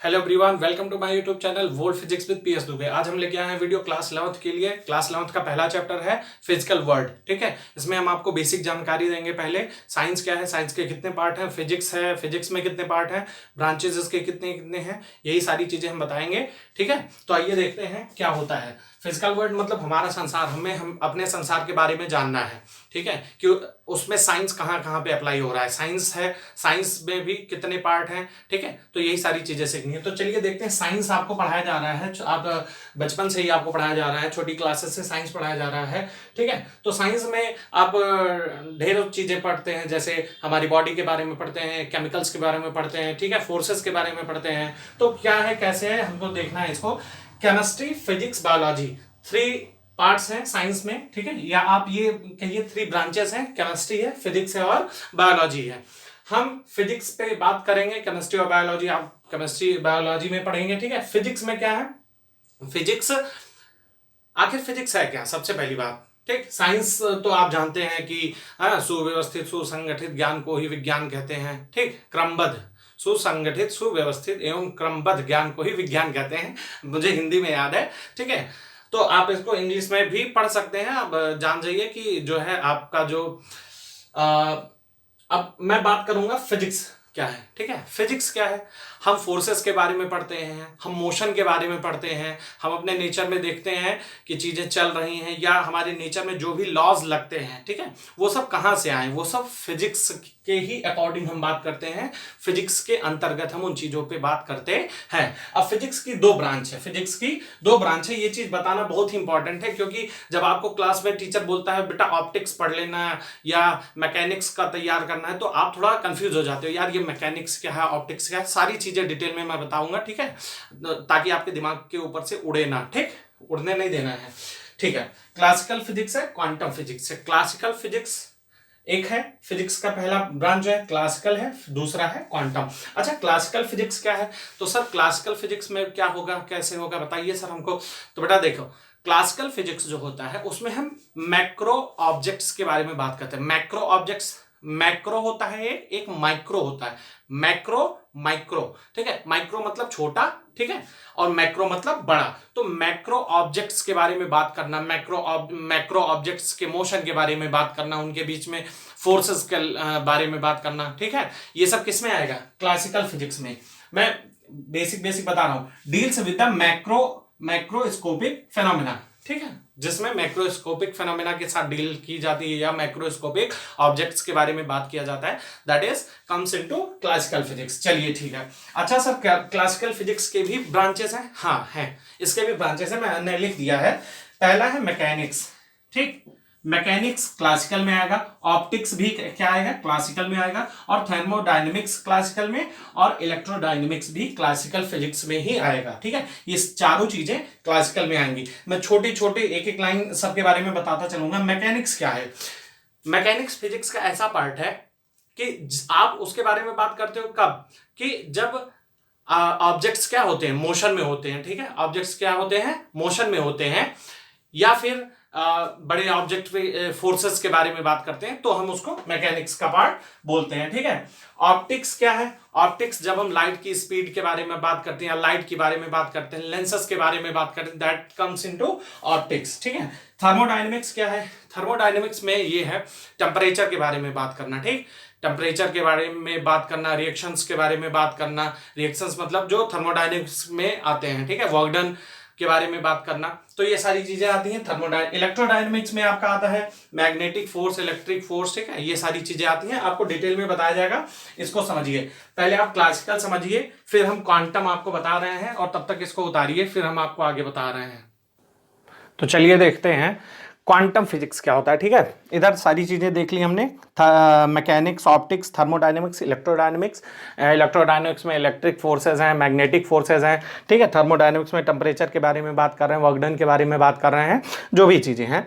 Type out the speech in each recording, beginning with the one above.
Hello everyone, welcome to my YouTube channel volt physics with PS Dubey. आज हम लेके आए हैं वीडियो क्लास 11th के लिए। क्लास 11th का पहला चैप्टर है फिजिकल वर्ल्ड। ठीक है, इसमें हम आपको बेसिक जानकारी देंगे। पहले साइंस क्या है, साइंस के कितने पार्ट हैं, फिजिक्स है, फिजिक्स में कितने पार्ट हैं, ब्रांचेस इसके कितने कितने हैं, यही सारी चीजें हम बताएंगे। ठीक है, तो आइए देखते हैं क्या होता है फिजिकल वर्ल्ड। मतलब हमारा संसार, हम अपने संसार के बारे में जानना है। ठीक है, कि उसमें साइंस कहाँ कहाँ पे अप्लाई हो रहा है, साइंस है, साइंस में भी कितने पार्ट हैं। ठीक है, तो यही सारी चीजें सीखनी है। तो चलिए देखते हैं। साइंस आपको पढ़ाया जा रहा है, आप बचपन से ही आपको पढ़ाया जा रहा है, छोटी क्लासेस से साइंस पढ़ाया जा रहा है। ठीक है, तो साइंस में आप ढेरों चीजें पढ़ते हैं, जैसे हमारी बॉडी के बारे में पढ़ते हैं, केमिकल्स के बारे में पढ़ते हैं, ठीक है, फोर्सेस के बारे में पढ़ते हैं। तो क्या है, कैसे है, हमको देखना है इसको। केमिस्ट्री, फिजिक्स, बायोलॉजी, 3 पार्ट्स हैं साइंस में। ठीक है, या आप ये कहिए 3 ब्रांचेस हैं, केमिस्ट्री है, फिजिक्स है और बायोलॉजी है। हम फिजिक्स पे बात करेंगे, केमिस्ट्री और बायोलॉजी आप केमिस्ट्री बायोलॉजी में पढ़ेंगे। ठीक है, फिजिक्स में क्या है, फिजिक्स आखिर फिजिक्स है क्या, सबसे पहली बात। ठीक, साइंस तो आप जानते हैं कि सुव्यवस्थित सुसंगठित ज्ञान को ही विज्ञान कहते हैं। ठीक, क्रमबद्ध सुसंगठित सुव्यवस्थित एवं क्रमबद्ध ज्ञान को ही विज्ञान कहते हैं, मुझे हिंदी में याद है। ठीक है, तो आप इसको इंग्लिश में भी पढ़ सकते हैं। अब जान जाइए कि जो है आपका जो अब मैं बात करूंगा फिजिक्स क्या है। ठीक है, फिजिक्स क्या है, हम फोर्सेस के बारे में पढ़ते हैं, हम मोशन के बारे में पढ़ते हैं, हम अपने नेचर में देखते हैं कि चीजें चल रही हैं, या हमारे नेचर में जो भी लॉज लगते हैं, ठीक है, वो सब कहां से आए, वो सब फिजिक्स के ही अकॉर्डिंग हम बात करते हैं। फिजिक्स के अंतर्गत हम उन चीजों पे बात करते हैं। अब फिजिक्स की 2 ब्रांच है, फिजिक्स की 2 ब्रांच है। ये चीज बताना बहुत ही इंपॉर्टेंट है, क्योंकि जब आपको क्लास में टीचर बोलता है बेटा ऑप्टिक्स पढ़ लेना या मैकेनिक्स का तैयार करना है, तो आप थोड़ा कंफ्यूज हो जाते हो, यार ये मैकेनिक्स क्या है, ऑप्टिक्स क्या है, सारी चीजें डिटेल में मैं बताऊंगा। ठीक है, ताकि आपके दिमाग के ऊपर से उड़े ना, ठीक, उड़ने नहीं देना है। ठीक है, क्लासिकल फिजिक्स है, क्वांटम फिजिक्स है। क्लासिकल फिजिक्स एक है, फिजिक्स का पहला ब्रांच है क्लासिकल है, दूसरा है क्वांटम। अच्छा, क्लासिकल फिजिक्स क्या है, तो सर क्लासिकल फिजिक्स में क्या होगा, कैसे होगा, बताइए सर हमको। तो बेटा देखो, क्लासिकल फिजिक्स जो होता है उसमें हम मैक्रो ऑब्जेक्ट्स के बारे में बात करते हैं। मैक्रो ऑब्जेक्ट्स, मैक्रो होता है एक माइक्रो होता है। मैक्रो, माइक्रो, ठीक है, माइक्रो मतलब छोटा, ठीक है, और मैक्रो मतलब बड़ा। तो मैक्रो ऑब्जेक्ट्स के बारे में बात करना, मैक्रो ऑब्जेक्ट्स के मोशन के बारे में बात करना, उनके बीच में फोर्सेस के बारे में बात करना। ठीक है, ये सब किस में आएगा, क्लासिकल फिजिक्स में। मैं बेसिक बेसिक बता रहा हूं, deals with the macroscopic phenomena. ठीक है, जिसमें मैक्रोस्कोपिक फेनोमेना के साथ डील की जाती है, या मैक्रोस्कोपिक ऑब्जेक्ट्स के बारे में बात किया जाता है, that is comes into classical physics. चलिए ठीक है। अच्छा सर, क्लासिकल फिजिक्स के भी ब्रांचेस हैं? हाँ हैं, इसके भी ब्रांचेस हैं, मैंने लिख दिया है। पहला है मैकेनिक्स। ठीक, मैकेनिक्स क्लासिकल में आएगा, ऑप्टिक्स भी क्या आएगा, क्लासिकल में आएगा, और थर्मोडायनेमिक्स क्लासिकल में, और इलेक्ट्रोडायनेमिक्स भी क्लासिकल फिजिक्स में ही आएगा। ठीक है, ये चारों चीजें क्लासिकल में आएंगी। मैं छोटी छोटी एक एक लाइन सबके बारे में बताता चलूंगा। मैकेनिक्स क्या है, मैकेनिक्स फिजिक्स का ऐसा पार्ट है कि आप उसके बारे में बात करते हो कब, कि जब ऑब्जेक्ट्स क्या होते हैं, मोशन में होते हैं। ठीक है, ऑब्जेक्ट्स क्या होते हैं, मोशन में होते हैं, या फिर बड़े ऑब्जेक्ट पे फोर्सेस के बारे में बात करते हैं, तो हम उसको मैकेनिक्स का पार्ट बोलते हैं। ठीक है, ऑप्टिक्स क्या है, ऑप्टिक्स जब हम लाइट की स्पीड के बारे में बात करते हैं, या लाइट के बारे में बात करते हैं, लेंसेस के बारे में बात करते हैं, दैट कम्स इनटू ऑप्टिक्स। ठीक है, थर्मोडायनेमिक्स क्या है, थर्मोडायनेमिक्स में ये है टेम्परेचर के बारे में बात करना। ठीक, टेम्परेचर के बारे में बात करना, रिएक्शंस के बारे में बात करना, रिएक्शंस मतलब जो थर्मोडायनेमिक्स में आते हैं। ठीक है, वर्क डन के बारे में बात करना, तो ये सारी चीजें आती हैं। इलेक्ट्रोडायनेमिक्स में आपका आता है मैग्नेटिक फोर्स, इलेक्ट्रिक फोर्स। ठीक है, ये सारी चीजें आती हैं, आपको डिटेल में बताया जाएगा, इसको समझिए। पहले आप क्लासिकल समझिए, फिर हम क्वांटम आपको बता रहे हैं, और तब तक इसको उतारिए, फिर हम आपको आगे बता रहे हैं। तो चलिए देखते हैं क्वांटम फिजिक्स क्या होता है। ठीक है, इधर सारी चीजें देख ली हमने, mechanics, optics, thermodynamics, electrodynamics. Electrodynamics में इलेक्ट्रिक फोर्सेज हैं, मैग्नेटिक फोर्सेज हैं। ठीक है, थर्मोडायनेमिक्स में टेम्परेचर के बारे में बात कर रहे हैं, वर्क डन के बारे में बात कर रहे हैं, जो भी चीजें हैं।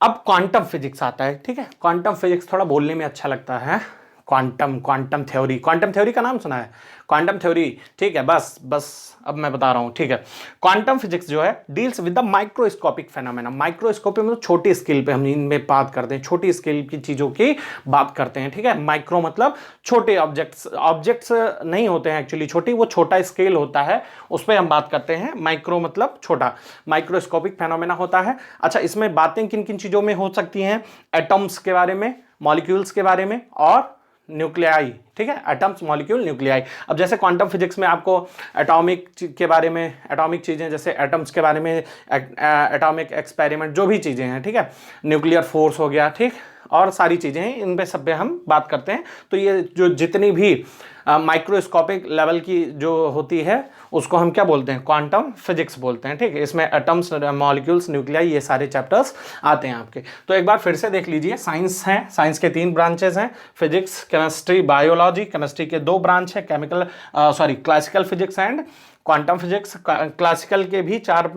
अब क्वांटम फिजिक्स आता है। ठीक है, क्वांटम फिजिक्स थोड़ा बोलने में अच्छा लगता है, क्वांटम थ्योरी, क्वांटम थ्योरी का नाम सुना है? क्वांटम थ्योरी, ठीक है, बस अब मैं बता रहा हूं, ठीक है। क्वांटम फिजिक्स जो है deals with the microscopic phenomena. Microscopic मतलब छोटी स्केल पे हम इनमें बात करते हैं, छोटी स्केल की चीजों की बात करते हैं, ठीक है। माइक्रो मतलब छोटे ऑब्जेक्ट्स नहीं होते हैं एक्चुअली छोटी, वो छोटा स्केल होता है, उस पर हम बात करते हैं। माइक्रो मतलब छोटा, माइक्रोस्कोपिक फेनोमेना होता है। अच्छा, इसमें बातें किन किन चीजों में हो सकती हैं? एटम्स के बारे में, मॉलिक्यूल्स के बारे में और न्यूक्लियाई, ठीक है, एटम्स, मॉलिक्यूल, न्यूक्लियाई। अब जैसे क्वांटम फिजिक्स में आपको एटॉमिक के बारे में, एटॉमिक चीजें जैसे एटम्स के बारे में, एटॉमिक एक्सपेरिमेंट, जो भी चीजें हैं, ठीक है, न्यूक्लियर फोर्स हो गया, ठीक, और सारी चीजें हैं, इन पे सब पे हम बात करते हैं। तो ये जो जितनी भी माइक्रोस्कोपिक लेवल की जो होती है उसको हम क्या बोलते हैं? क्वांटम फिजिक्स बोलते हैं, ठीक है। इसमें एटम्स, मॉलिक्यूल्स, न्यूक्लियाई, ये सारे चैप्टर्स आते हैं आपके। तो एक बार फिर से देख लीजिए, साइंस है, साइंस के 3 ब्रांचेस हैं, फिजिक्स, केमिस्ट्री, बायोलॉजी। केमिस्ट्री के 2 ब्रांच है, classical physics and quantum physics. Classical के भी 4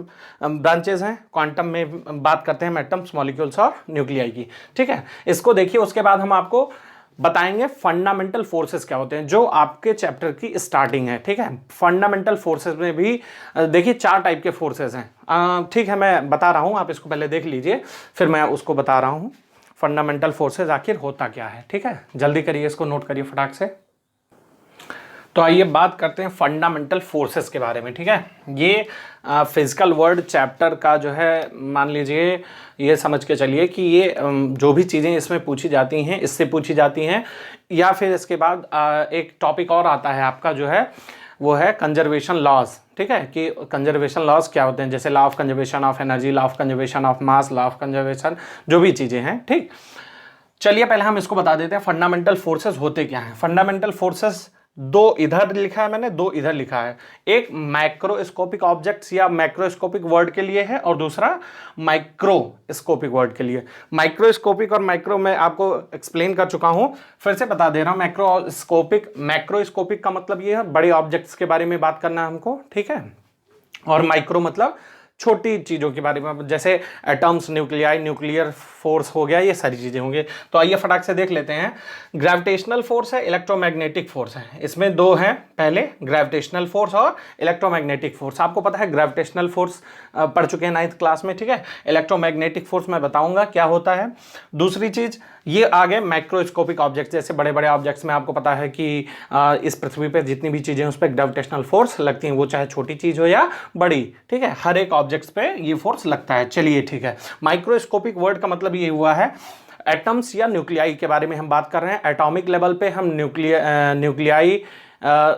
ब्रांचेस हैं। क्वांटम में बात करते हैं एटम्स, मॉलिक्यूल्स और न्यूक्लियाई की, ठीक है। इसको देखिए, उसके बाद हम आपको बताएंगे फंडामेंटल फोर्सेस क्या होते हैं, जो आपके चैप्टर की स्टार्टिंग है, ठीक है। फंडामेंटल फोर्सेस में भी देखिए 4 टाइप के फोर्सेस हैं, ठीक है, मैं बता रहा हूं, आप इसको पहले देख लीजिए, फिर मैं उसको बता रहा हूं फंडामेंटल फोर्सेस आखिर होता क्या है, ठीक है। जल्दी करिए, इसको नोट करिए फटाक से। तो आइए बात करते हैं फंडामेंटल फोर्सेस के बारे में, ठीक है। ये फिजिकल वर्ल्ड चैप्टर का जो है, मान लीजिए, ये समझ के चलिए कि ये जो भी चीज़ें इसमें पूछी जाती हैं, इससे पूछी जाती हैं, या फिर इसके बाद एक टॉपिक और आता है आपका, जो है वो है कंजर्वेशन लॉज, ठीक है, कि कंजर्वेशन लॉज क्या होते हैं, जैसे law of conservation of energy, law of conservation of mass, law of conservation, जो भी चीज़ें हैं, ठीक। चलिए पहले हम इसको बता देते हैं फंडामेंटल फोर्सेस होते क्या हैं। फंडामेंटल फोर्सेस 2 इधर लिखा है मैंने, 2 इधर लिखा है। एक माइक्रोस्कोपिक ऑब्जेक्ट्स या मैक्रोस्कोपिक वर्ड के लिए है, और दूसरा माइक्रोस्कोपिक वर्ड के लिए। माइक्रोस्कोपिक और माइक्रो मैं आपको एक्सप्लेन कर चुका हूं, फिर से बता दे रहा हूं। मैक्रोस्कोपिक का मतलब ये है बड़े ऑब्जेक्ट्स के बारे में बात करना है हमको, ठीक है। और माइक्रो मतलब छोटी चीज़ों के बारे में, जैसे एटम्स, न्यूक्लियाई, न्यूक्लियर फोर्स हो गया, ये सारी चीज़ें होंगी। तो आइए फटाक से देख लेते हैं। ग्रेविटेशनल फोर्स है, इलेक्ट्रोमैग्नेटिक फोर्स है। इसमें 2 हैं, पहले ग्रेविटेशनल फोर्स और इलेक्ट्रोमैग्नेटिक फोर्स। आपको पता है ग्रेविटेशनल फोर्स पढ़ चुके हैं 9th क्लास में, ठीक है। इलेक्ट्रोमैग्नेटिक फोर्स मैं बताऊंगा क्या होता है। दूसरी चीज़, ये आ गए माइक्रोस्कोपिक ऑब्जेक्ट्स, जैसे बड़े बड़े ऑब्जेक्ट्स में आपको पता है कि इस पृथ्वी पे जितनी भी चीज़ें उस पर ग्रेविटेशनल फोर्स लगती हैं, वो चाहे छोटी चीज़ हो या बड़ी, ठीक है, हर एक ऑब्जेक्ट्स पे ये फोर्स लगता है। चलिए ठीक है, माइक्रोस्कोपिक वर्ड का मतलब ये हुआ है एटम्स या न्यूक्लियाई के बारे में हम बात कर रहे हैं। एटॉमिक लेवल पे हम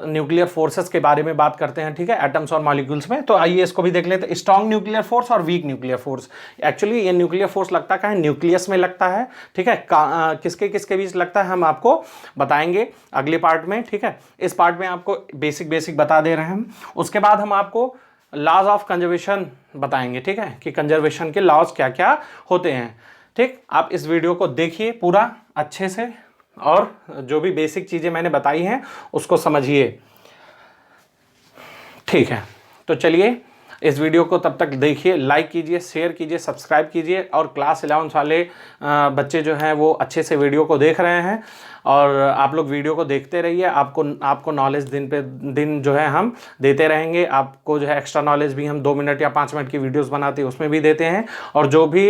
न्यूक्लियर फोर्सेस के बारे में बात करते हैं, ठीक है, एटम्स और मॉलिक्यूल्स में। तो आइए इसको भी देख लेते हैं, स्ट्रॉन्ग न्यूक्लियर फोर्स और वीक न्यूक्लियर फोर्स। एक्चुअली ये न्यूक्लियर फोर्स लगता है न्यूक्लियस में लगता है, ठीक है। किसके किसके बीच लगता है हम आपको बताएंगे अगले पार्ट में, ठीक है। इस पार्ट में आपको बेसिक बता दे रहे हैं हम। उसके बाद हम आपको लॉज ऑफ कंजर्वेशन बताएंगे, ठीक है, कि कंजर्वेशन के लॉज क्या क्या होते हैं, ठीक। आप इस वीडियो को देखिए पूरा अच्छे से, और जो भी बेसिक चीज़ें मैंने बताई हैं उसको समझिए, ठीक है। तो चलिए इस वीडियो को तब तक देखिए, लाइक कीजिए, शेयर कीजिए, सब्सक्राइब कीजिए, और क्लास 11 वाले बच्चे जो हैं वो अच्छे से वीडियो को देख रहे हैं, और आप लोग वीडियो को देखते रहिए। आपको नॉलेज दिन पे दिन जो है हम देते रहेंगे। आपको जो है एक्स्ट्रा नॉलेज भी हम 2 मिनट या 5 मिनट की वीडियोस बनाते हैं, उसमें भी देते हैं। और जो भी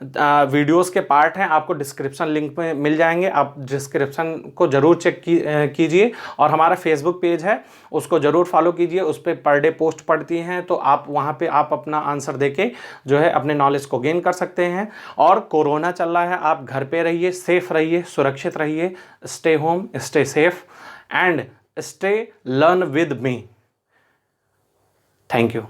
वीडियोस के पार्ट हैं आपको डिस्क्रिप्शन लिंक में मिल जाएंगे, आप डिस्क्रिप्शन को ज़रूर चेक कीजिए। और हमारा फेसबुक पेज है, उसको ज़रूर फॉलो कीजिए, उस पर पर डे पोस्ट पड़ती हैं, तो आप वहाँ पर आप अपना आंसर देके जो है अपने नॉलेज को गेन कर सकते हैं। और कोरोना चल रहा है, आप घर पे रहिए, सेफ रहिए, सुरक्षित रहिए। Stay home, stay safe, and stay learn with me. Thank you.